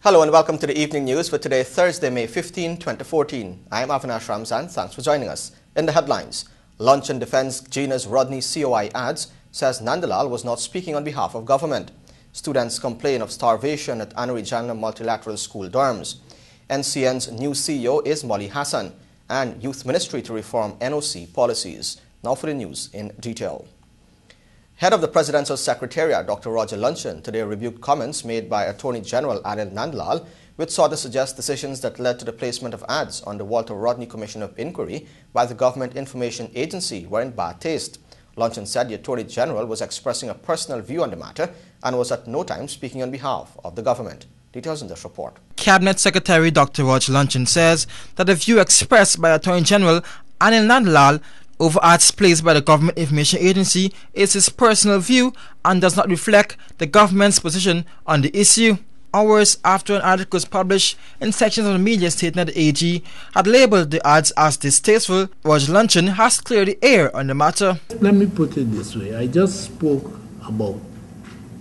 Hello and welcome to the evening news for today, Thursday, May 15, 2014. I am Avinash Ramzan. Thanks for joining us. In the headlines, Luncheon defends Gina's Rodney COI ads, says Nandalal was not speaking on behalf of government. Students complain of starvation at Anuri Jannah Multilateral School dorms. NCN's new CEO is Molly Hassan, and Youth Ministry to reform NOC policies. Now for the news in detail. Head of the Presidential Secretariat, Dr. Roger Luncheon, today rebuked comments made by Attorney General Anil Nandalal, which sought to suggest decisions that led to the placement of ads on the Walter Rodney Commission of Inquiry by the Government Information Agency were in bad taste. Luncheon said the Attorney General was expressing a personal view on the matter and was at no time speaking on behalf of the government. Details in this report. Cabinet Secretary Dr. Roger Luncheon says that the view expressed by Attorney General Anil Nandalal over ads placed by the Government Information Agency is his personal view and does not reflect the government's position on the issue. Hours after an article was published in sections of the media stating that the AG had labelled the ads as distasteful, Roger Luncheon has cleared the air on the matter. Let me put it this way. I just spoke about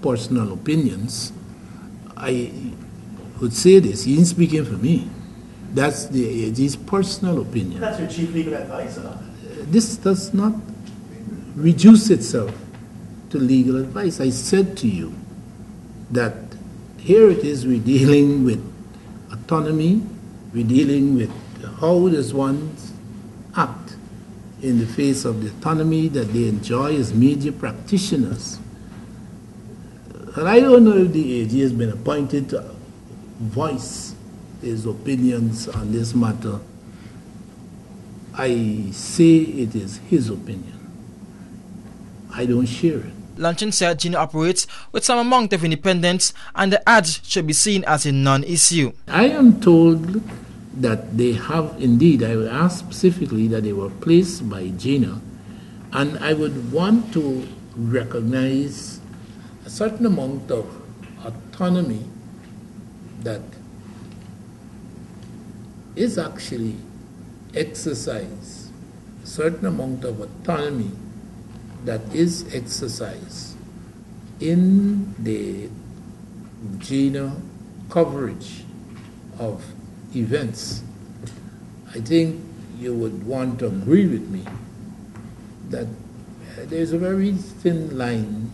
personal opinions. I would say this, he isn't speaking for me. That's the AG's personal opinion. That's your chief legal advisor. This does not reduce itself to legal advice. I said to you that here it is, we're dealing with autonomy, we're dealing with how does one act in the face of the autonomy that they enjoy as media practitioners. And I don't know if the AG has been appointed to voice his opinions on this matter. I say it is his opinion. I don't share it. Luncheon said Gina operates with some amount of independence and the ads should be seen as a non-issue. I am told that they have indeed, I asked specifically that they were placed by Gina, and I would want to recognize a certain amount of autonomy that is actually exercise, a certain amount of autonomy that is exercised in the Gina coverage of events. I think you would want to agree with me that there's a very thin line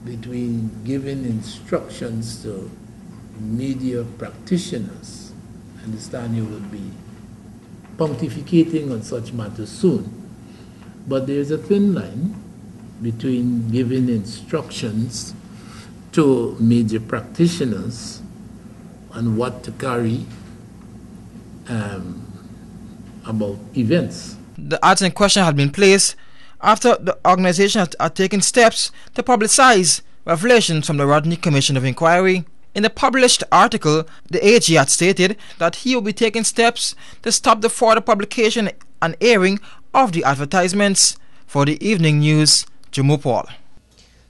between giving instructions to media practitioners. I understand you would be pontificating on such matters soon. But there's a thin line between giving instructions to media practitioners on what to carry about events. The ads in question had been placed after the organization had taken steps to publicize revelations from the Rodney Commission of Inquiry. In the published article, the AG had stated that he will be taking steps to stop the further publication and airing of the advertisements. For the evening news, Jamu Paul.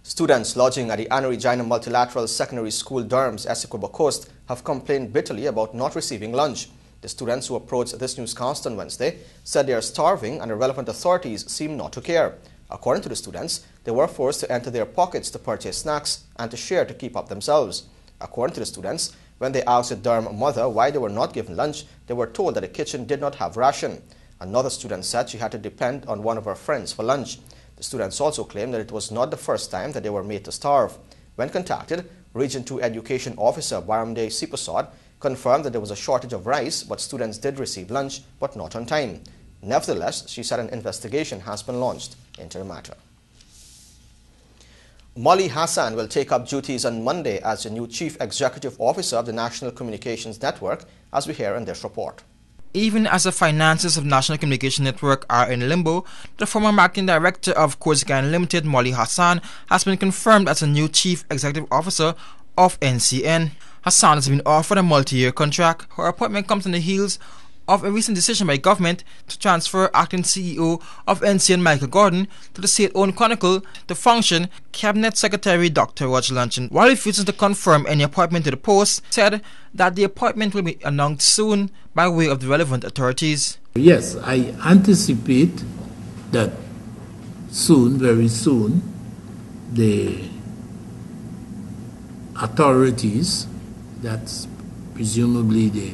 Students lodging at the Anuri Jannah Multilateral Secondary School dorms, Essequibo Coast, have complained bitterly about not receiving lunch. The students who approached this newscast on Wednesday said they are starving and the relevant authorities seem not to care. According to the students, they were forced to empty their pockets to purchase snacks and to share to keep up themselves. According to the students, when they asked the dorm mother why they were not given lunch, they were told that the kitchen did not have ration. Another student said she had to depend on one of her friends for lunch. The students also claimed that it was not the first time that they were made to starve. When contacted, Region 2 Education Officer Baramde Sipasad confirmed that there was a shortage of rice, but students did receive lunch, but not on time. Nevertheless, she said an investigation has been launched into the matter. Molly Hassan will take up duties on Monday as the new Chief Executive Officer of the National Communications Network, as we hear in this report. Even as the finances of National Communication Network are in limbo, the former marketing director of Kozigan Limited, Molly Hassan, has been confirmed as the new Chief Executive Officer of NCN. Hassan has been offered a multi-year contract. Her appointment comes on the heels of a recent decision by government to transfer acting CEO of NCN Michael Gordon to the state-owned Chronicle to function. Cabinet Secretary Dr. Roger Luncheon, while refusing to confirm any appointment to the post, said that the appointment will be announced soon by way of the relevant authorities. Yes, I anticipate that soon, very soon, the authorities, that's presumably the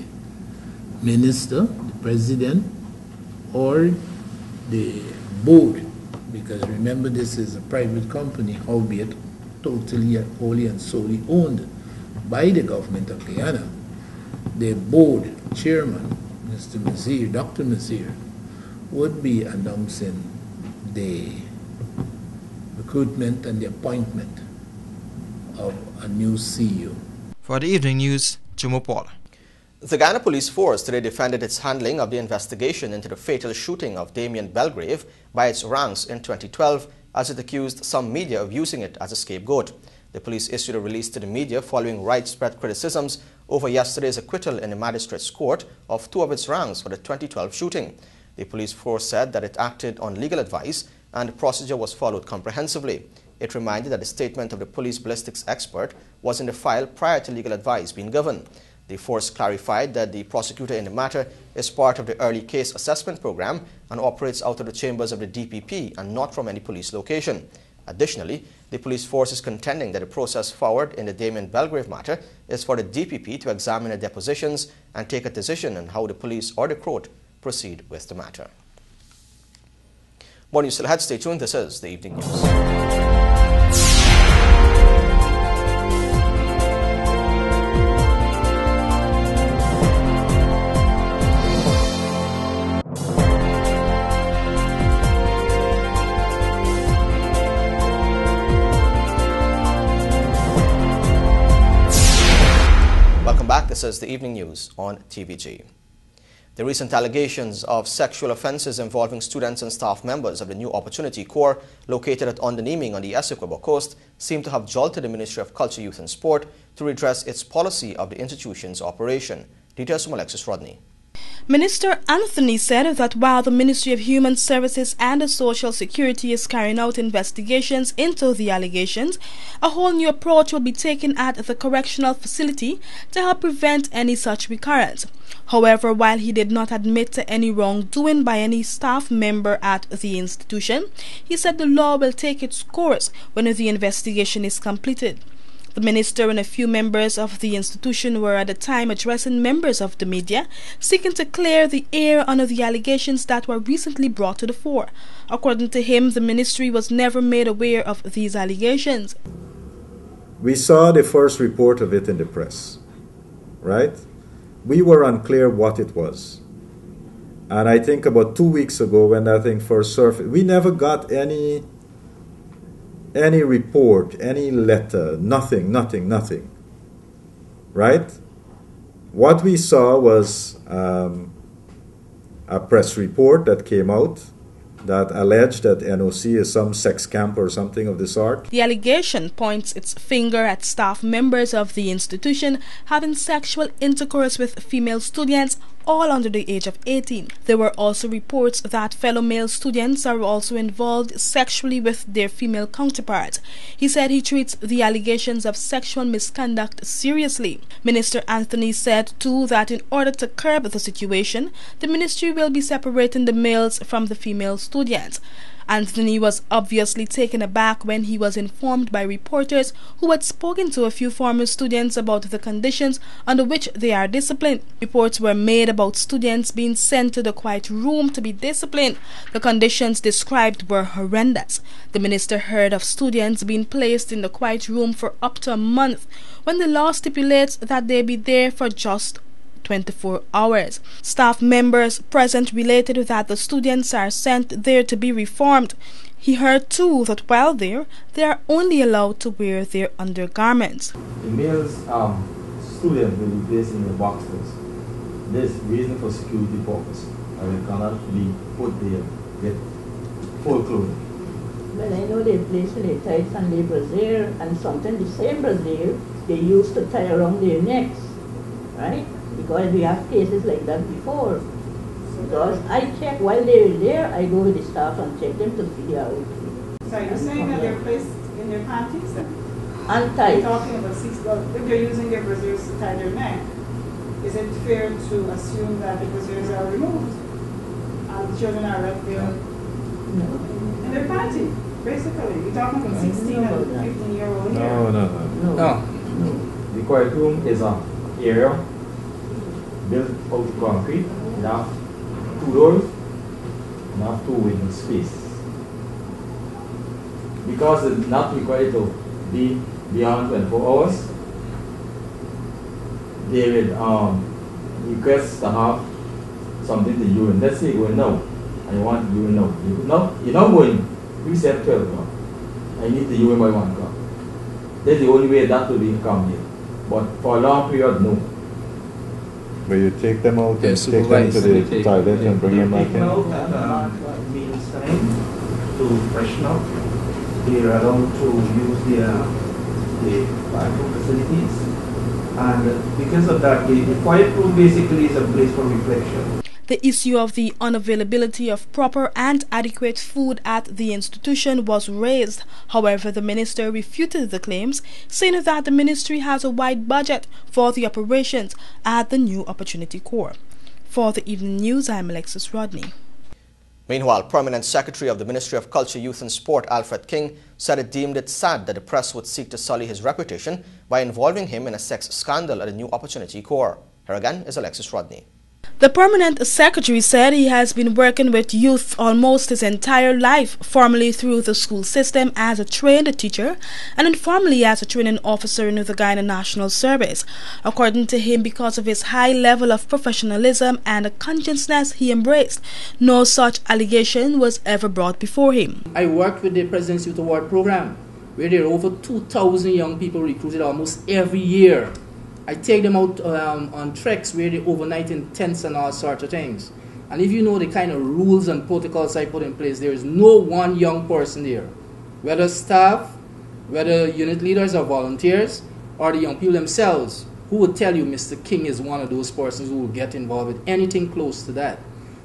minister, the president, or the board, because remember this is a private company, albeit totally, wholly and solely owned by the government of Guyana. The board chairman, Mr. Mazir, Dr. Mazir, would be announcing the recruitment and the appointment of a new CEO. For the evening news, Jomo Paul. The Guyana Police Force today defended its handling of the investigation into the fatal shooting of Damien Belgrave by its ranks in 2012, as it accused some media of using it as a scapegoat. The police issued a release to the media following widespread criticisms over yesterday's acquittal in the magistrate's court of 2 of its ranks for the 2012 shooting. The police force said that it acted on legal advice and the procedure was followed comprehensively. It reminded that the statement of the police ballistics expert was in the file prior to legal advice being given. The force clarified that the prosecutor in the matter is part of the early case assessment program and operates out of the chambers of the DPP and not from any police location. Additionally, the police force is contending that the process forward in the Damien Belgrave matter is for the DPP to examine the depositions and take a decision on how the police or the court proceed with the matter. More news still ahead. Stay tuned. This is the Evening News. This is the Evening News on TVG. The recent allegations of sexual offences involving students and staff members of the New Opportunity Corps located at Onderneming on the Essequibo coast seem to have jolted the Ministry of Culture, Youth and Sport to redress its policy of the institution's operation. Details from Alexis Rodney. Minister Anthony said that while the Ministry of Human Services and Social Security is carrying out investigations into the allegations, a whole new approach will be taken at the correctional facility to help prevent any such recurrence. However, while he did not admit to any wrongdoing by any staff member at the institution, he said the law will take its course when the investigation is completed. The minister and a few members of the institution were at the time addressing members of the media, seeking to clear the air on the allegations that were recently brought to the fore. According to him, the ministry was never made aware of these allegations. We saw the first report of it in the press, right? We were unclear what it was. And I think about 2 weeks ago when that thing first surfaced, we never got any report, any letter, nothing, right? What we saw was a press report that came out that alleged that NOC is some sex camp or something of the sort. The allegation points its finger at staff members of the institution having sexual intercourse with female students, all under the age of 18. There were also reports that fellow male students are also involved sexually with their female counterparts. He said he treats the allegations of sexual misconduct seriously. Minister Anthony said too that in order to curb the situation, the ministry will be separating the males from the female students. Anthony was obviously taken aback when he was informed by reporters who had spoken to a few former students about the conditions under which they are disciplined. Reports were made about students being sent to the quiet room to be disciplined. The conditions described were horrendous. The minister heard of students being placed in the quiet room for up to a month, when the law stipulates that they be there for just 24 hours. Staff members present related that the students are sent there to be reformed. He heard too that while there, they are only allowed to wear their undergarments. The male student will be placed in the boxes. This reason for security purpose. And they cannot be put there with full clothing. Well, I know they place their tights and their brassiere, and sometimes the same brassiere they used to tie around their necks, right? Because we have cases like that before. Because I check while they're there, I go with the staff and check them to figure out. So you're saying that they're placed in their panties then? Untied. You're talking about if they're using their brassieres to tie their neck, is it fair to assume that the brassieres are removed and the children are left there in their panty? Basically, you're talking about 16 and 15-year-old here. No. The quiet room is an area built out of concrete, it have 2 doors, and have 2 window space. Because it's not required to be beyond 24 hours, they will request to have something to urine. Let's say you're going now, and you want to urine now. You're not going, we said 12 o'clock. I need to urine by 1 o'clock. That's the only way that will be accommodated. But for a long period, no. Where you take them out and take them to the toilet and bring them back in? Meals time to freshen up. They are allowed to use the bathroom facilities. And because of that, the quiet room basically is a place for reflection. The issue of the unavailability of proper and adequate food at the institution was raised. However, the minister refuted the claims, saying that the ministry has a wide budget for the operations at the New Opportunity Corps. For the Evening News, I am Alexis Rodney. Meanwhile, Permanent Secretary of the Ministry of Culture, Youth and Sport, Alfred King, said it deemed it sad that the press would seek to sully his reputation by involving him in a sex scandal at the New Opportunity Corps. Here again is Alexis Rodney. The Permanent Secretary said he has been working with youth almost his entire life, formally through the school system as a trained teacher and informally as a training officer in the Guyana National Service. According to him, because of his high level of professionalism and the consciousness he embraced, no such allegation was ever brought before him. I worked with the President's Youth Award Program, where there are over 2,000 young people recruited almost every year. I take them out on treks where they overnight in tents and all sorts of things. And if you know the kind of rules and protocols I put in place, there is no one young person there, whether staff, whether unit leaders or volunteers, or the young people themselves, who would tell you Mr. King is one of those persons who will get involved with anything close to that.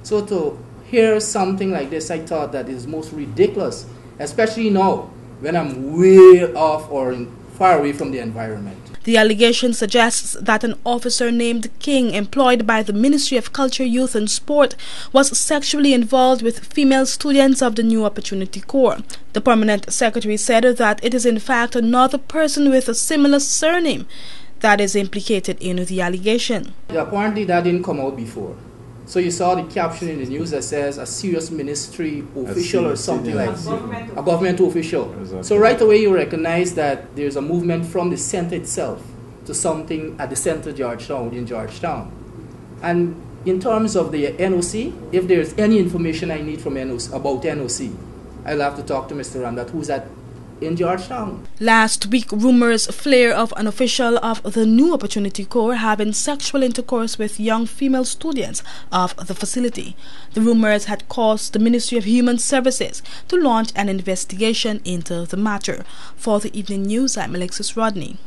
So to hear something like this, I thought that is most ridiculous, especially now when I'm way off or far away from the environment. The allegation suggests that an officer named King, employed by the Ministry of Culture, Youth and Sport, was sexually involved with female students of the New Opportunity Corps. The Permanent Secretary said that it is in fact another person with a similar surname that is implicated in the allegation. Apparently that didn't come out before. So you saw the caption in the news that says a serious ministry official or something like that. A government official. Exactly. So right away you recognize that there's a movement from the center itself to something at the center of Georgetown, within Georgetown. And in terms of the NOC, if there's any information I need from NOC, about NOC, I'll have to talk to Mr. Ramdat, who's in Georgetown. Last week, rumors flare of an official of the New Opportunity Corps having sexual intercourse with young female students of the facility. The rumors had caused the Ministry of Human Services to launch an investigation into the matter. For the Evening News, I'm Alexis Rodney.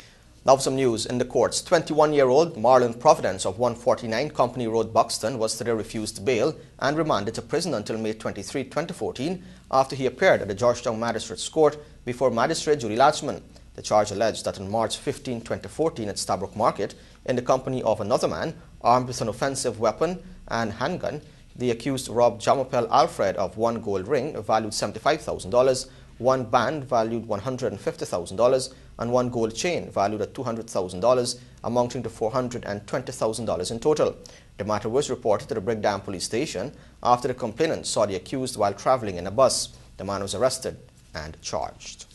Now for some news in the courts. 21-year-old Marlon Providence of 149 Company Road, Buxton, was today refused bail and remanded to prison until May 23, 2014, after he appeared at the Georgetown Magistrates Court before Magistrate Judy Latchman. The charge alleged that on March 15, 2014 at Stabrook Market, in the company of another man armed with an offensive weapon and handgun, the accused robbed Jamapel Alfred of 1 gold ring valued $75,000, 1 band valued $150,000, and 1 gold chain valued at $200,000, amounting to $420,000 in total. The matter was reported to the Brigdam Police Station after the complainant saw the accused while traveling in a bus. The man was arrested and charged.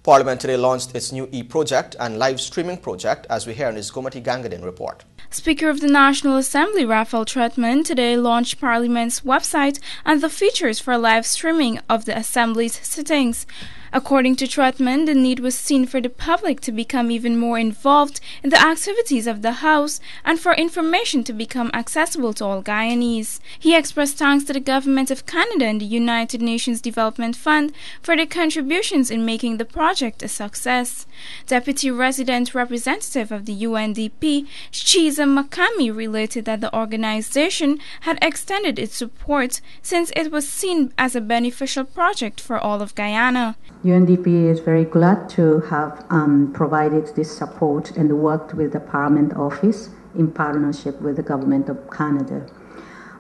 Parliament today launched its new e-project and live streaming project, as we hear in this Gomati Gangadin report. Speaker of the National Assembly, Raphael Tretman, today launched Parliament's website and the features for live streaming of the Assembly's sittings. According to Tretman, the need was seen for the public to become even more involved in the activities of the House and for information to become accessible to all Guyanese. He expressed thanks to the Government of Canada and the United Nations Development Fund for their contributions in making the project a success. Deputy Resident Representative of the UNDP, Chiza Makami, related that the organization had extended its support since it was seen as a beneficial project for all of Guyana. UNDP is very glad to have provided this support and worked with the Parliament Office in partnership with the Government of Canada.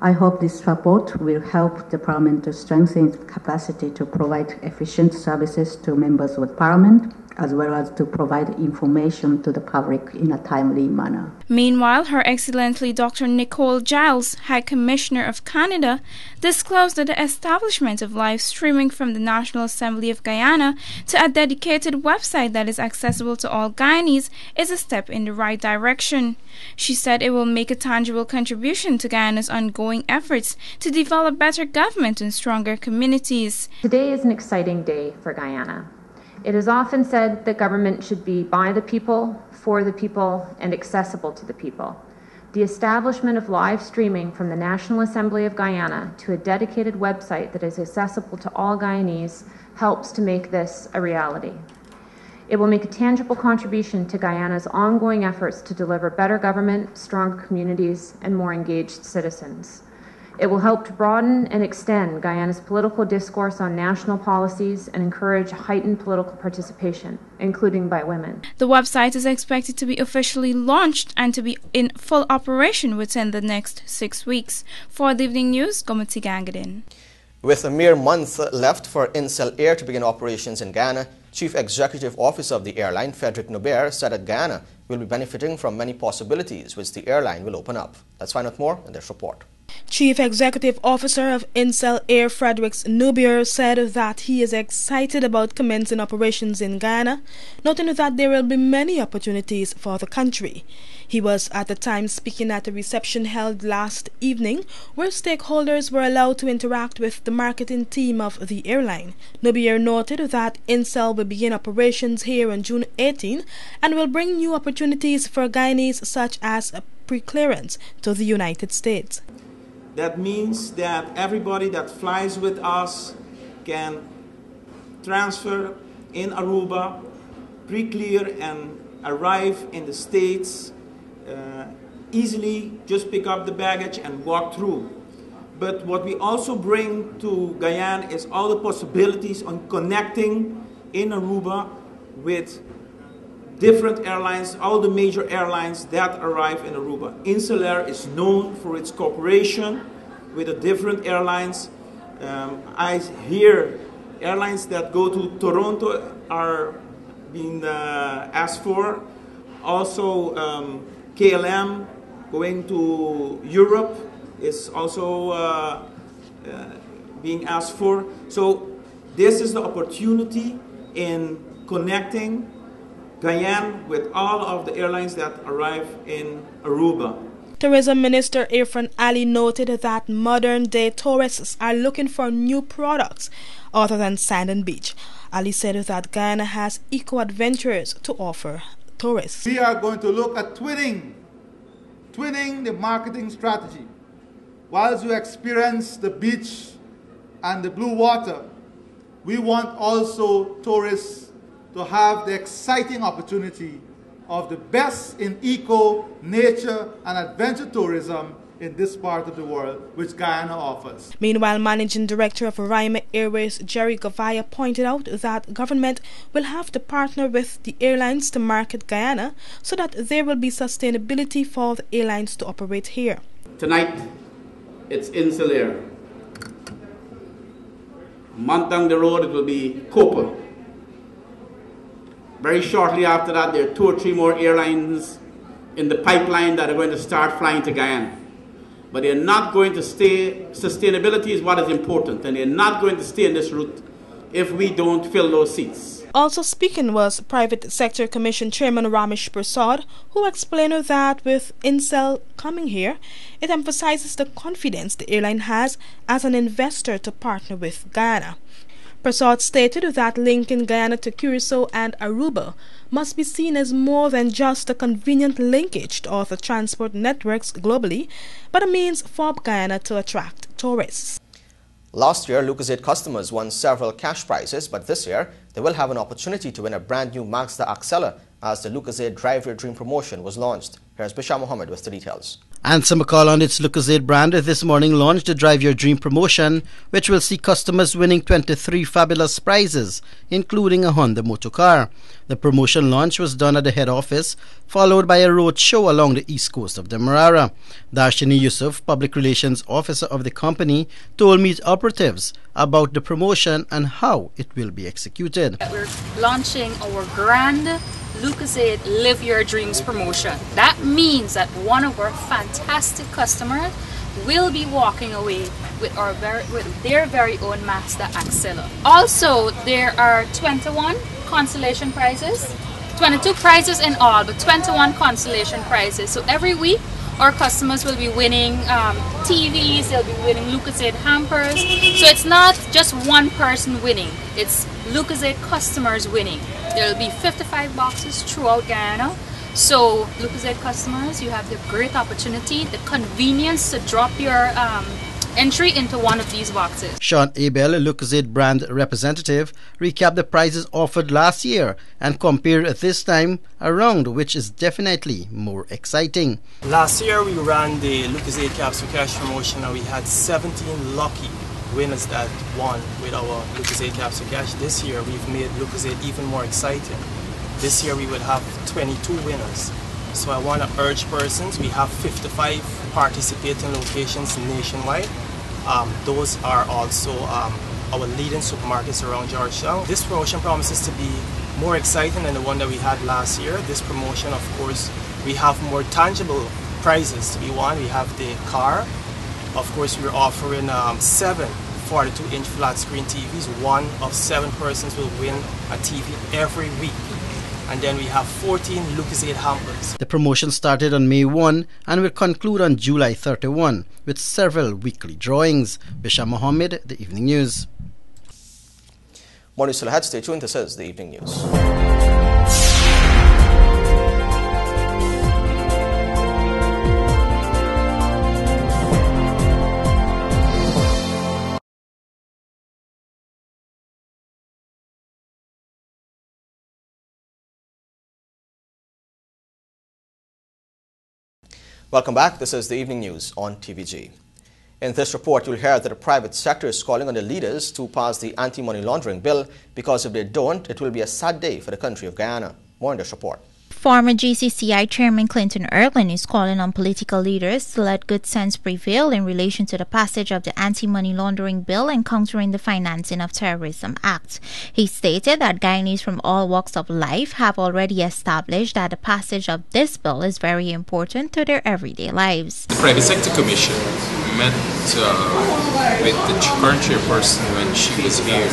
I hope this support will help the Parliament to strengthen its capacity to provide efficient services to members of Parliament, as well as to provide information to the public in a timely manner. Meanwhile, Her Excellency Dr. Nicole Giles, High Commissioner of Canada, disclosed that the establishment of live streaming from the National Assembly of Guyana to a dedicated website that is accessible to all Guyanese is a step in the right direction. She said it will make a tangible contribution to Guyana's ongoing efforts to develop better government and stronger communities. Today is an exciting day for Guyana. It is often said that government should be by the people, for the people, and accessible to the people. The establishment of live streaming from the National Assembly of Guyana to a dedicated website that is accessible to all Guyanese helps to make this a reality. It will make a tangible contribution to Guyana's ongoing efforts to deliver better government, stronger communities, and more engaged citizens. It will help to broaden and extend Guyana's political discourse on national policies and encourage heightened political participation, including by women. The website is expected to be officially launched and to be in full operation within the next 6 weeks. For the Evening News, Gomati Gangadin. With a mere month left for Incel Air to begin operations in Guyana, Chief Executive Officer of the airline, Frederick Noubert, said that Guyana will be benefiting from many possibilities which the airline will open up. Let's find out more in this report. Chief Executive Officer of Incel Air, Frederick Noubert, said that he is excited about commencing operations in Guyana, noting that there will be many opportunities for the country. He was at the time speaking at a reception held last evening where stakeholders were allowed to interact with the marketing team of the airline. Noubert noted that Incel will begin operations here on June 18 and will bring new opportunities for Guyanese such as pre-clearance to the United States. That means that everybody that flies with us can transfer in Aruba, pre-clear and arrive in the States easily, just pick up the baggage and walk through. But what we also bring to Guyana is all the possibilities on connecting in Aruba with different airlines, all the major airlines that arrive in Aruba. Incel Air is known for its cooperation with the different airlines. I hear airlines that go to Toronto are being asked for. Also, KLM going to Europe is also being asked for. So this is the opportunity in connecting Guyana with all of the airlines that arrive in Aruba. Tourism Minister Irfan Ali noted that modern-day tourists are looking for new products other than sand and beach. Ali said that Guyana has eco-adventures to offer tourists. We are going to look at twinning the marketing strategy. Whilst we experience the beach and the blue water, we want also tourists to have the exciting opportunity of the best in eco, nature, and adventure tourism in this part of the world, which Guyana offers. Meanwhile, Managing Director of Raima Airways, Jerry Gavaya, pointed out that government will have to partner with the airlines to market Guyana so that there will be sustainability for the airlines to operate here. Tonight, it's Incel Air. A month down the road, it will be Copa. Very shortly after that, there are 2 or 3 more airlines in the pipeline that are going to start flying to Guyana. But they're not going to stay, sustainability is what is important, and they're not going to stay in this route if we don't fill those seats. Also speaking was Private Sector Commission Chairman Ramesh Prasad, who explained that with Incel coming here, it emphasizes the confidence the airline has as an investor to partner with Guyana. Prasad stated that linking Guyana to Curacao and Aruba must be seen as more than just a convenient linkage to other transport networks globally, but a means for Guyana to attract tourists. Last year, Lucozade customers won several cash prizes, but this year they will have an opportunity to win a brand new Mazda Accela as the Lucozade Drive Your Dream promotion was launched. Here's Bishar Mohammed with the details. Answer McCall on its Lucozade brand this morning launched the Drive Your Dream promotion, which will see customers winning 23 fabulous prizes, including a Honda motor car. The promotion launch was done at the head office, followed by a road show along the east coast of Demerara. Darshini Yusuf, public relations officer of the company, told meet operatives about the promotion and how it will be executed. We're launching our grand Lucozade Live Your Dreams promotion. That means that one of our fantastic customers will be walking away with their very own Mazda Axilla. Also, there are 21 consolation prizes, 22 prizes in all, but 21 consolation prizes. So every week, our customers will be winning TVs, they'll be winning Lucozade hampers. So it's not just one person winning, it's Lucozade customers winning. There will be 55 boxes throughout Guyana. So Lucozade customers, you have the great opportunity, the convenience to drop your entry into one of these boxes. Sean Abel, Lucozade brand representative, recapped the prizes offered last year and compared this time around, which is definitely more exciting. Last year we ran the Lucozade Capsule Cash promotion and we had 17 lucky winners that won with our Lucozade Capsule Cash. This year we've made Lucozade even more exciting. This year we will have 22 winners. So I want to urge persons, we have 55 participating locations nationwide. Those are also our leading supermarkets around Georgetown. This promotion promises to be more exciting than the one that we had last year. This promotion, of course, we have more tangible prizes to be won. We have the car. Of course, we're offering 7 42-inch flat screen TVs. One of 7 persons will win a TV every week. And then we have 14 Lucozade hampers. The promotion started on May 1 and will conclude on July 31 with several weekly drawings. Bisham Mohammed, The Evening News. Morning still ahead. Stay tuned. This is The Evening News. Welcome back. This is The Evening News on TVG. In this report, you'll hear that the private sector is calling on the leaders to pass the anti-money laundering bill because if they don't, it will be a sad day for the country of Guyana. More in this report. Former GCCI Chairman Clinton Erlin is calling on political leaders to let good sense prevail in relation to the passage of the Anti-Money Laundering Bill and Countering the Financing of Terrorism Act. He stated that Guyanese from all walks of life have already established that the passage of this bill is very important to their everyday lives. The Private Sector Commission met with the current chairperson when she was here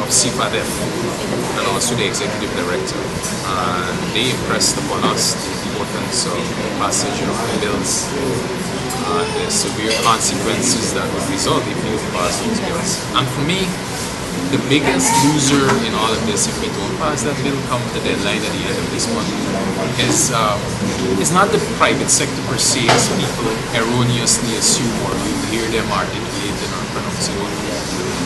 of CFADF and also the executive director, and they impressed upon us the importance of the passage of the bills and the severe consequences that would result if you pass those bills. And for me, the biggest loser in all of this, if we don't pass that bill come the deadline at the end of this month, is not the private sector per se, as people erroneously assume or you hear them articulated or pronouncing it.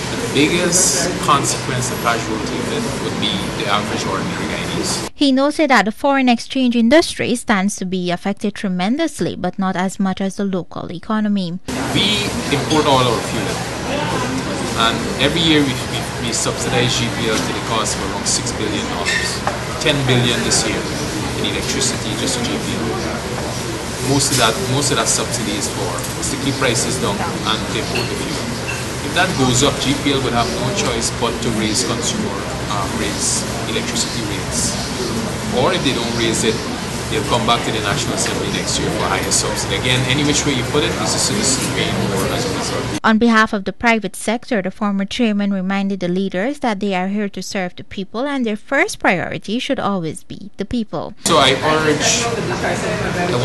The biggest consequence, the casualty of it, would be the average ordinary Guyanese. He noted that the foreign exchange industry stands to be affected tremendously, but not as much as the local economy. We import all our fuel, and every year we subsidize GPL to the cost of around $6 billion. $10 billion this year in electricity just to GPL. Most of that subsidy is to keep prices down and to import the fuel. If that goes up, GPL would have no choice but to raise consumer rates, electricity rates. Or if they don't raise it, they'll come back to the National Assembly next year for higher subsidy. Again, any which way you put it, is the citizens paying more as a result. On behalf of the private sector, the former chairman reminded the leaders that they are here to serve the people and their first priority should always be the people. So I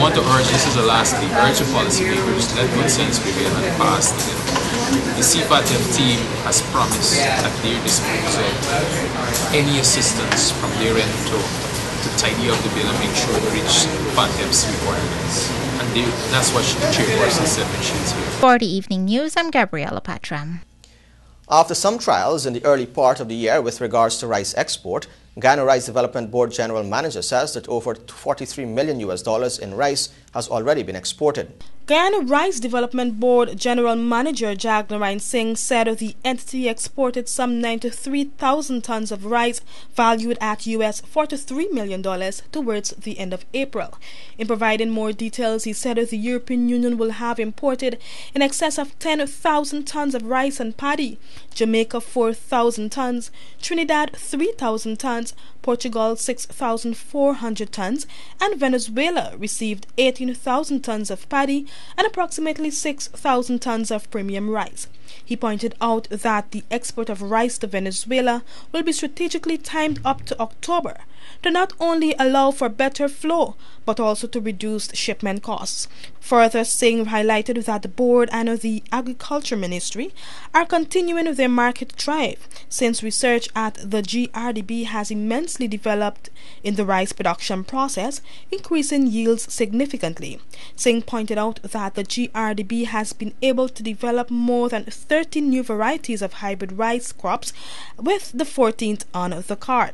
want to urge, this is the last thing, urge the policymakers to let good sense prevail and pass the bill. The CFATF team has promised at their disposal any assistance from their end to tidy up the bill and make sure it reaches FATF's requirements. And that's what the chairperson said when she was here. For the Evening News, I'm Gabriela Patram. After some trials in the early part of the year with regards to rice export, Guyana Rice Development Board General Manager says that over $43 million in rice has already been exported. Guyana Rice Development Board General Manager Jagnarine Singh said the entity exported some 93,000 tons of rice valued at US $43 million towards the end of April. In providing more details, he said the European Union will have imported in excess of 10,000 tons of rice and paddy, Jamaica 4,000 tons, Trinidad 3,000 tons, Portugal 6,400 tons, and Venezuela received 18,000 tons of paddy and approximately 6,000 tons of premium rice. He pointed out that the export of rice to Venezuela will be strategically timed up to October to not only allow for better flow but also to reduce shipment costs. Further, Singh highlighted that the board and the Agriculture Ministry are continuing their market drive since research at the GRDB has immensely developed in the rice production process, increasing yields significantly. Singh pointed out that the GRDB has been able to develop more than 13 new varieties of hybrid rice crops, with the 14th on the card.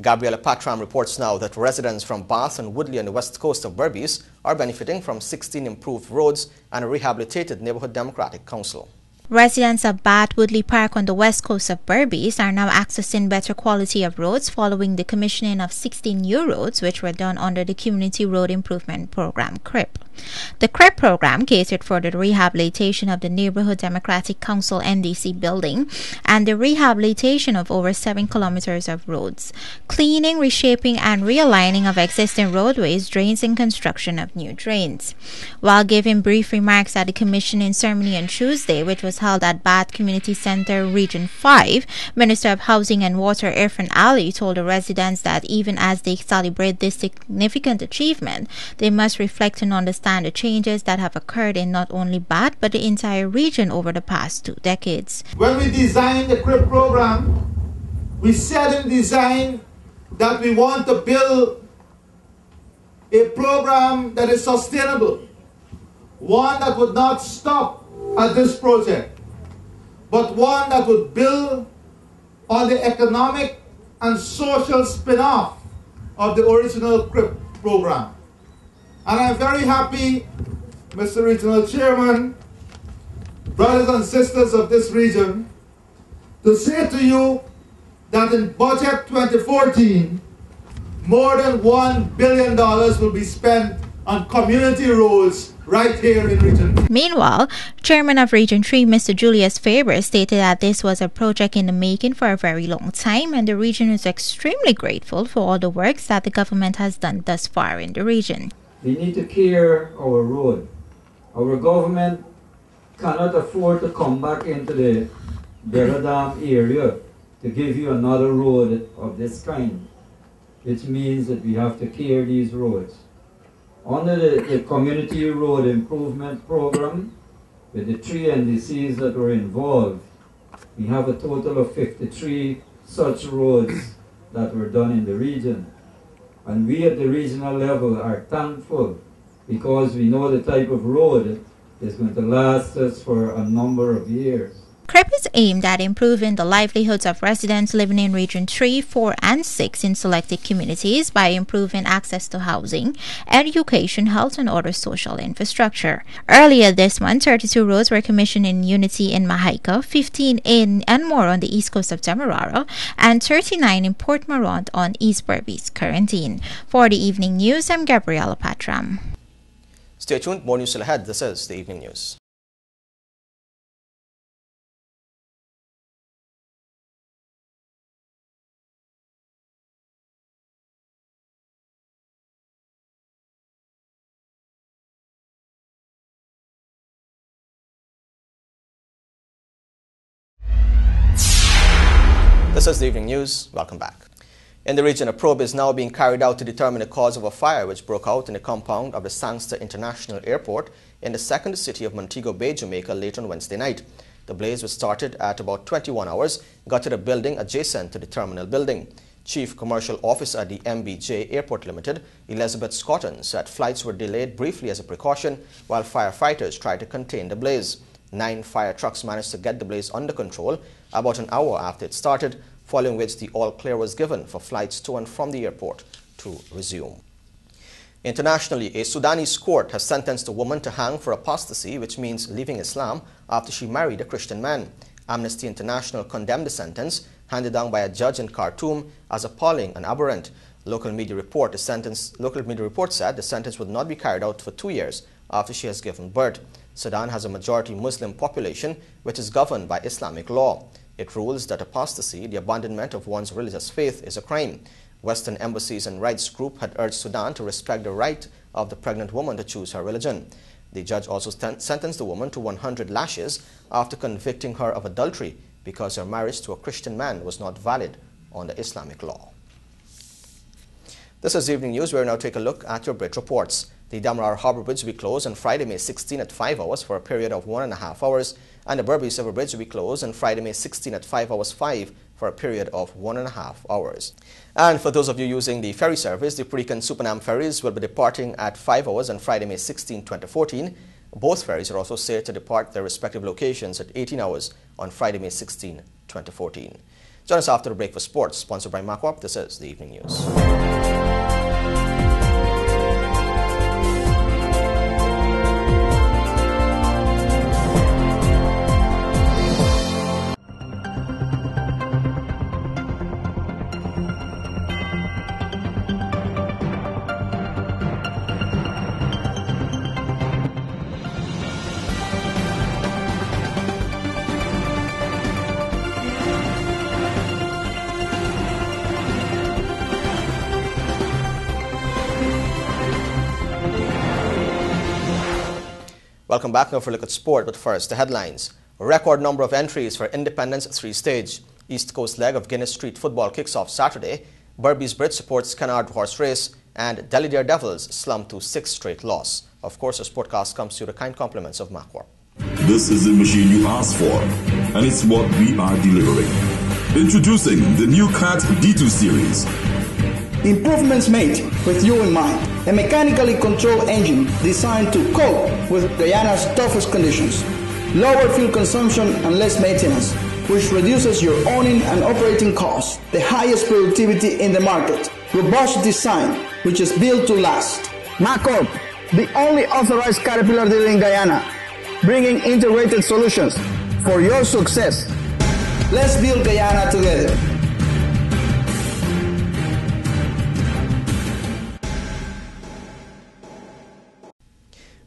Gabriela Patram reports now that residents from Bath and Woodley on the west coast of Berbice are benefiting from 16 improved roads and a rehabilitated Neighborhood Democratic Council. Residents of Bath Woodley Park on the west coast of Berbice are now accessing better quality of roads following the commissioning of 16 new roads which were done under the Community Road Improvement Program, CRIP. The CRIP program catered for the rehabilitation of the Neighborhood Democratic Council NDC building and the rehabilitation of over 7 kilometers of roads, cleaning, reshaping and realigning of existing roadways, drains and construction of new drains. While giving brief remarks at the commissioning ceremony on Tuesday, which was held at Bath Community Center, Region 5, Minister of Housing and Water Irfan Ali told the residents that even as they celebrate this significant achievement, they must reflect and understand the changes that have occurred in not only Bath but the entire region over the past 2 decades. When we designed the CRIP program, we said in design that we want to build a program that is sustainable, one that would not stop at this project, but one that would build on the economic and social spin-off of the original CRIP program. And I'm very happy, Mr. Regional Chairman, brothers and sisters of this region, to say to you that in Budget 2014, more than $1 billion will be spent on community roads right here in Region. Meanwhile, Chairman of Region 3, Mr. Julius Faber, stated that this was a project in the making for a very long time and the region is extremely grateful for all the works that the government has done thus far in the region. We need to clear our road. Our government cannot afford to come back into the Beradam area to give you another road of this kind, which means that we have to clear these roads. Under the Community Road Improvement Program, with the 3 NDCs that were involved, we have a total of 53 such roads that were done in the region. And we at the regional level are thankful because we know the type of road is going to last us for a number of years. CRIP is aimed at improving the livelihoods of residents living in Region 3, 4 and 6 in selected communities by improving access to housing, education, health and other social infrastructure. Earlier this month, 32 roads were commissioned in Unity in Mahaika, 15 in and more on the east coast of Demerara, and 39 in Port Morant on East Berbice, Quarantine. For the Evening News, I'm Gabriela Patram. Stay tuned, more news still ahead. This is the Evening News. This is the Evening News. Welcome back. In the region, a probe is now being carried out to determine the cause of a fire which broke out in the compound of the Sangster International Airport in the second city of Montego Bay, Jamaica, late on Wednesday night. The blaze, which started at about 21 hours, got to the building adjacent to the terminal building. Chief Commercial Officer at the MBJ Airport Limited, Elizabeth Scotton, said flights were delayed briefly as a precaution while firefighters tried to contain the blaze. 9 fire trucks managed to get the blaze under control about an hour after it started, following which the all clear was given for flights to and from the airport to resume. Internationally, a Sudanese court has sentenced a woman to hang for apostasy, which means leaving Islam, after she married a Christian man. Amnesty International condemned the sentence, handed down by a judge in Khartoum, as appalling and aberrant. Local media report said the sentence would not be carried out for 2 years after she has given birth. Sudan has a majority Muslim population which is governed by Islamic law. It rules that apostasy, the abandonment of one's religious faith, is a crime. Western embassies and rights groups had urged Sudan to respect the right of the pregnant woman to choose her religion. The judge also sentenced the woman to 100 lashes after convicting her of adultery because her marriage to a Christian man was not valid under Islamic law. This is Evening News. We will now take a look at your bridge reports. The Damrar Harbour Bridge will be closed on Friday, May 16 at 5 hours for a period of 1.5 hours, and the Berbice River Bridge will be closed on Friday, May 16 at 5 hours 5 for a period of 1.5 hours. And for those of you using the ferry service, the Purican Supernam ferries will be departing at 5 hours on Friday, May 16, 2014. Both ferries are also set to depart their respective locations at 18 hours on Friday, May 16, 2014. Join us after the break for sports, sponsored by MACOP. This is the Evening News. Welcome back. Now for a look at sport, but first, the headlines. A record number of entries for Independence 3-stage. East Coast leg of Guinness Street football kicks off Saturday. Berbice Bridge supports Canard horse race, and Delhi Daredevils slump to 6th straight loss. Of course, our sportcast comes to the kind compliments of MACOP. This is the machine you asked for, and it's what we are delivering. Introducing the new CAT D2 series. Improvements made with you in mind. A mechanically controlled engine designed to cope with Guyana's toughest conditions. Lower fuel consumption and less maintenance, which reduces your owning and operating costs. The highest productivity in the market. Robust design, which is built to last. MACOP, the only authorized Caterpillar dealer in Guyana, bringing integrated solutions for your success. Let's build Guyana together.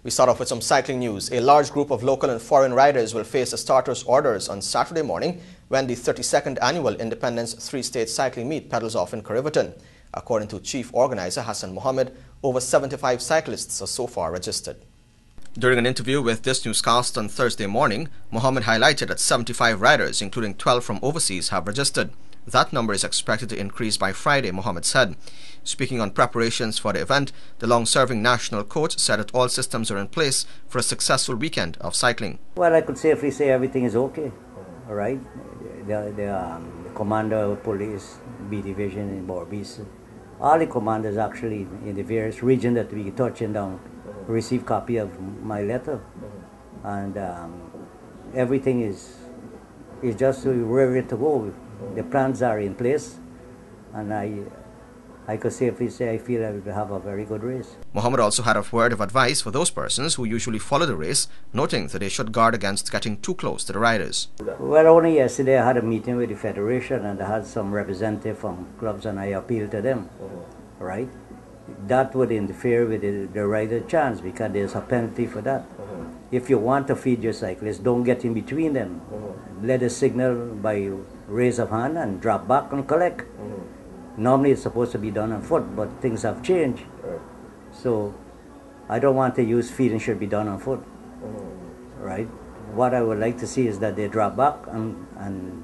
We start off with some cycling news. A large group of local and foreign riders will face a starter's orders on Saturday morning when the 32nd annual Independence 3-stage cycling meet pedals off in Corriverton. According to Chief Organizer Hassan Mohammed, over 75 cyclists are so far registered. During an interview with this newscast on Thursday morning, Mohammed highlighted that 75 riders, including 12 from overseas, have registered. That number is expected to increase by Friday, Mohammed said. Speaking on preparations for the event, the long-serving national coach said that all systems are in place for a successful weekend of cycling. Well, I could safely say everything is okay, all right? The commander of police, B Division in Berbice, all the commanders actually in the various regions that we touching down receive copy of my letter. And everything is just ready to go. The plans are in place, and I could safely say I feel I will have a very good race. Mohammed also had a word of advice for those persons who usually follow the race, noting that they should guard against getting too close to the riders. Well, only yesterday I had a meeting with the Federation, and I had some representative from clubs, and I appealed to them, right? That would interfere with the rider chance, because there's a penalty for that. If you want to feed your cyclists, don't get in between them. Let a signal by raise of hand and drop back and collect. Normally it's supposed to be done on foot, but things have changed. So I don't want to use feet and should be done on foot. Right? What I would like to see is that they drop back and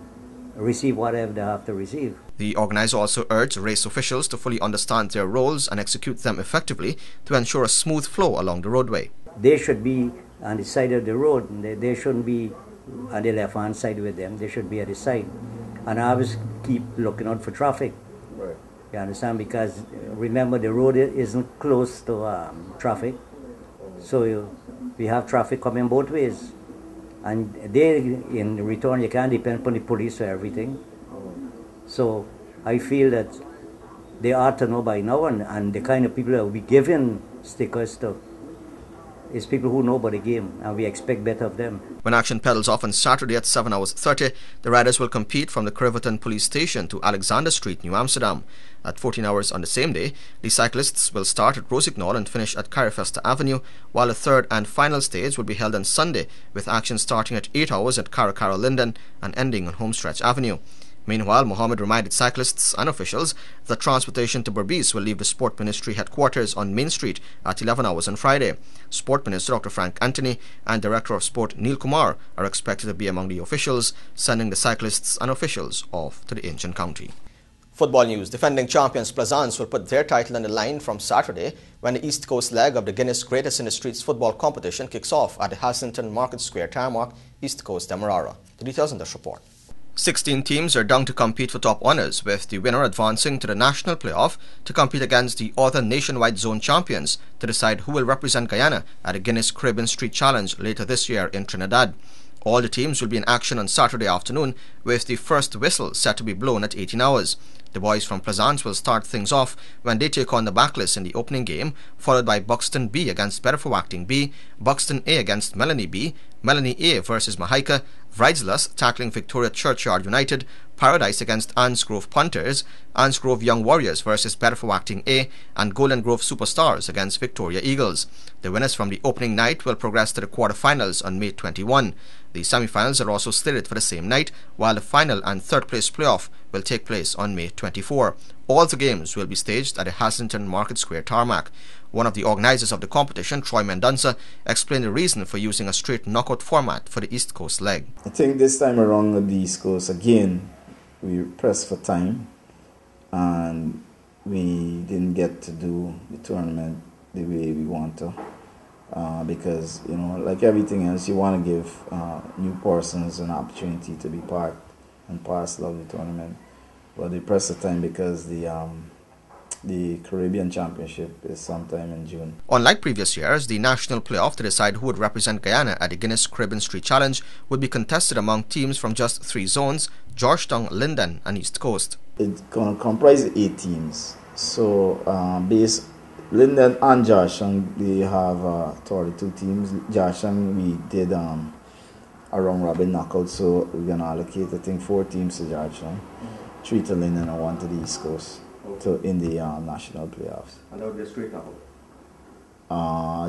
receive whatever they have to receive. The organizer also urged race officials to fully understand their roles and execute them effectively to ensure a smooth flow along the roadway. They should be on the side of the road. They shouldn't be on the left-hand side with them. They should be at the side. And I always keep looking out for traffic. Right. You understand? Because remember, the road isn't close to traffic. So we have traffic coming both ways. And they, in return, you can't depend on the police for everything. So I feel that they ought to know by now, and the kind of people that we giving stickers to is people who know about the game, and we expect better of them. When action pedals off on Saturday at 7:30, the riders will compete from the Kriverton Police Station to Alexander Street, New Amsterdam. At 14 hours on the same day, the cyclists will start at Rosignol and finish at Carifesta Avenue, while the third and final stage will be held on Sunday, with action starting at 8 hours at Caracaro Linden and ending on Homestretch Avenue. Meanwhile, Mohammed reminded cyclists and officials that transportation to Berbice will leave the Sport Ministry headquarters on Main Street at 11 hours on Friday. Sport Minister Dr. Frank Anthony and Director of Sport Neil Kumar are expected to be among the officials sending the cyclists and officials off to the ancient county. Football news. Defending champions Plaisance will put their title on the line from Saturday when the East Coast leg of the Guinness Greatest in the Streets football competition kicks off at the Haslington Market Square tarmac, East Coast, Demerara. The details in this report. 16 teams are down to compete for top honours, with the winner advancing to the national playoff to compete against the other nationwide zone champions to decide who will represent Guyana at the Guinness Caribbean Street Challenge later this year in Trinidad. All the teams will be in action on Saturday afternoon, with the first whistle set to be blown at 18 hours. The boys from Plaisance will start things off when they take on the Backless in the opening game, followed by Buxton B against Bedford B, Buxton A against Melanie B, Melanie A versus Mahaika, Vrijdslas tackling Victoria Churchyard United, Paradise against Ansgrove Punters, Ansgrove Young Warriors versus Bedford A, and Golden Grove Superstars against Victoria Eagles. The winners from the opening night will progress to the quarterfinals on May 21. The semi-finals are also slated for the same night, while the final and third place playoff will take place on May 24. All the games will be staged at the Haslington Market Square tarmac. One of the organisers of the competition, Troy Mendonça, explained the reason for using a straight knockout format for the East Coast leg. I think this time around on the East Coast, again, we pressed for time and we didn't get to do the tournament the way we want to. Because, you know, like everything else, you want to give new persons an opportunity to be part and parcel of the tournament. But they press the time because the Caribbean Championship is sometime in June. Unlike previous years, the national playoff to decide who would represent Guyana at the Guinness Caribbean Street Challenge would be contested among teams from just 3 zones: Georgetown, Linden and East Coast. It's going to comprise 8 teams. So, Linden and Georgetown, they have 32 teams. Georgetown, we did a round-robin knockout, so we're going to allocate, I think, 4 teams to Georgetown, 3 to Linden and 1 to the East Coast in the national playoffs. And how the straight knockout?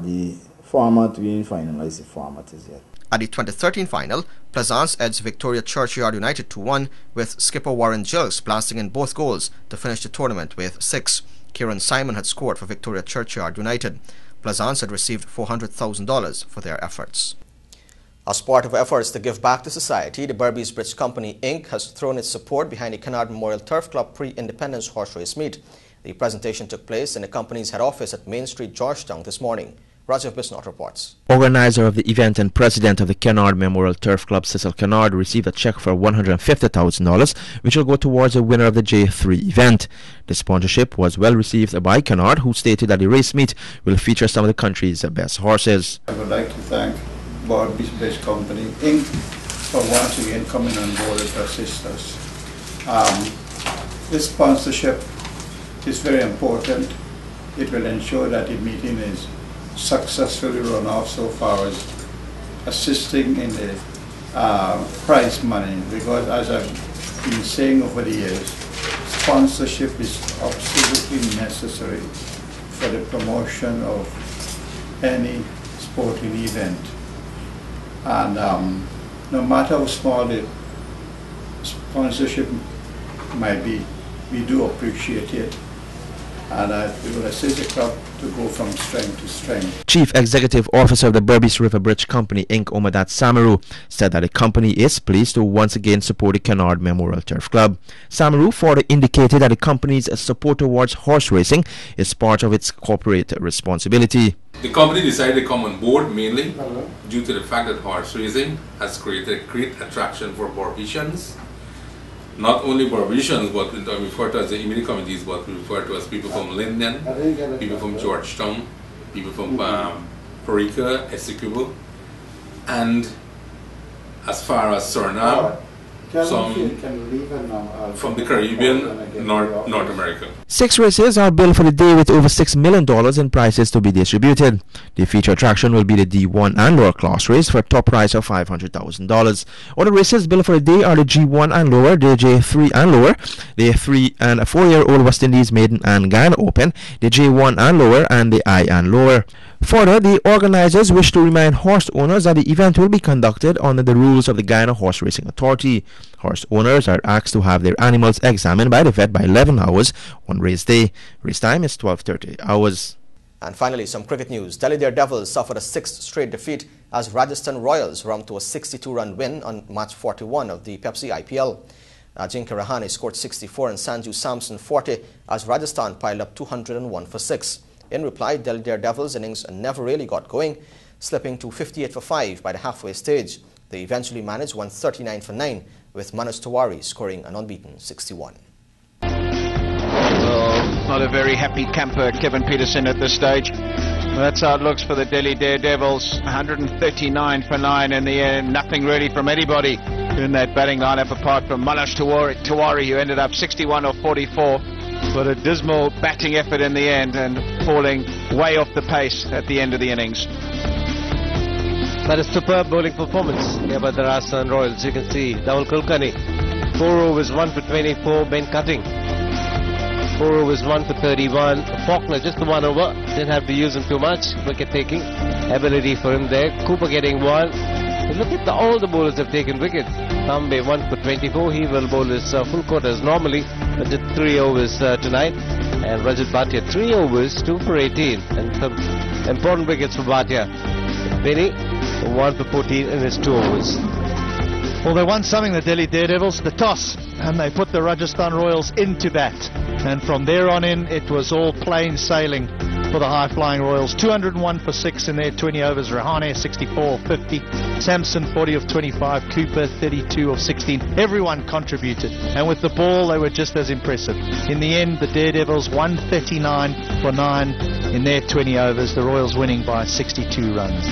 The format, we didn't finalize the format as yet. At the 2013 final, Plaisance edged Victoria Churchyard United 2-1, with skipper Warren Gilks blasting in both goals to finish the tournament with 6. Kieran Simon had scored for Victoria Churchyard United. Plaisance had received $400,000 for their efforts. As part of efforts to give back to society, the Berbice Bridge Company Inc. has thrown its support behind the Kennard Memorial Turf Club pre-independence horse race meet. The presentation took place in the company's head office at Main Street, Georgetown this morning. Rajiv Bisnot reports. Organizer of the event and president of the Kennard Memorial Turf Club, Cecil Kennard, received a check for $150,000, which will go towards the winner of the J3 event. The sponsorship was well received by Kennard, who stated that the race meet will feature some of the country's best horses. I would like to thank Berbice Bridge Company Inc. for once again coming on board to assist us. This sponsorship is very important. It will ensure that the meeting is successfully run off so far as assisting in the prize money, because as I've been saying over the years, sponsorship is absolutely necessary for the promotion of any sporting event. And no matter how small the sponsorship might be, we do appreciate it. And we will assist the club to go from strength to strength. Chief Executive Officer of the Berbice River Bridge Company Inc., Omadat Samaru, said that the company is pleased to once again support the Kennard Memorial Turf Club. Samaru further indicated that the company's support towards horse racing is part of its corporate responsibility. The company decided to come on board mainly due to the fact that horse racing has created great attraction for Berbicians. Not only Berbicians, but we refer to as the immediate communities, but we refer to as people from Linden, people from Georgetown, people from Parika, Essequibo, and as far as Suriname, from the Caribbean, North America. 6 races are billed for the day with over $6 million in prizes to be distributed. The feature attraction will be the D1 and lower class race for a top prize of $500,000. Other races billed for the day are the G1 and lower, the J3 and lower, the 3 and 4-year-old West Indies Maiden and Guyana Open, the J1 and lower, and the I and lower. Further, the organizers wish to remind horse owners that the event will be conducted under the rules of the Guyana Horse Racing Authority. Horse owners are asked to have their animals examined by the vet by 11 hours on race day. Race time is 12:30 hours. And finally, some cricket news. Delhi Daredevils suffered a 6th straight defeat as Rajasthan Royals romped to a 62-run win on match 41 of the Pepsi IPL. Ajinkya Rahane scored 64 and Sanju Samson 40 as Rajasthan piled up 201 for 6. In reply, Delhi Daredevils' innings never really got going, slipping to 58 for 5 by the halfway stage. They eventually managed 139 for 9, with Manoj Tiwari scoring an unbeaten 61. Well, not a very happy camper, Kevin Peterson, at this stage. Well, that's how it looks for the Delhi Daredevils. 139 for 9 in the end. Nothing really from anybody in that batting lineup apart from Manoj Tiwari, who ended up 61 or 44. But a dismal batting effort in the end and falling way off the pace at the end of the innings. That is superb bowling performance here by the Rajasthan Royals. You can see Dawal Kulkarni, 4 overs 1 for 24. Ben Cutting, 4 overs 1 for 31. Faulkner just the 1 over, didn't have to use him too much. Wicket taking ability for him there. Cooper getting 1. Look at all the bowlers have taken wickets. Tambe 1 for 24. He will bowl his full quarters normally, but did 3 overs tonight. And Rajat Bhatia 3 overs, 2 for 18, and some important wickets for Bhatia. Benny 1 for 14 in his 2 overs. Well, they won something, the Delhi Daredevils, the toss, and they put the Rajasthan Royals into bat. And from there on in, it was all plain sailing for the high-flying Royals. 201 for 6 in their 20 overs. Rahane 64 of 50. Samson 40 of 25. Cooper 32 of 16. Everyone contributed. And with the ball, they were just as impressive. In the end, the Daredevils 139 for 9 in their 20 overs. The Royals winning by 62 runs.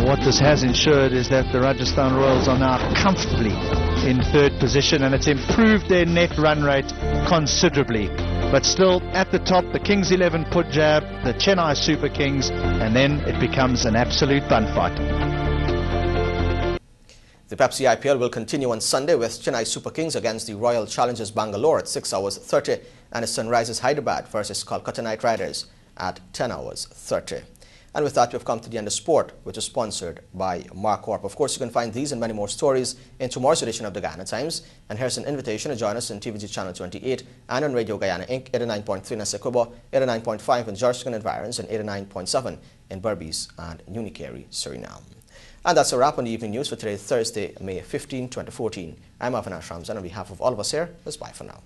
What this has ensured is that the Rajasthan Royals are now comfortably in 3rd position, and it's improved their net run rate considerably. But still at the top, the Kings 11 Punjab, the Chennai Super Kings, and then it becomes an absolute bun fight. The Pepsi IPL will continue on Sunday with Chennai Super Kings against the Royal Challengers Bangalore at 6 hours 30 and Sunrisers Hyderabad versus Kolkata Knight Riders at 10 hours 30. And with that, we've come to the end of sport, which is sponsored by Marcorp. Of course, you can find these and many more stories in tomorrow's edition of the Guyana Times. And here's an invitation to join us on TVG Channel 28 and on Radio Guyana Inc. 89.3 in Essequibo, 89.5 in Georgetown Environs, and 89.7 in Berbice and Unicary, Suriname. And that's a wrap on the evening news for today, Thursday, May 15, 2014. I'm Avinash Ramzan. On behalf of all of us here, let's bye for now.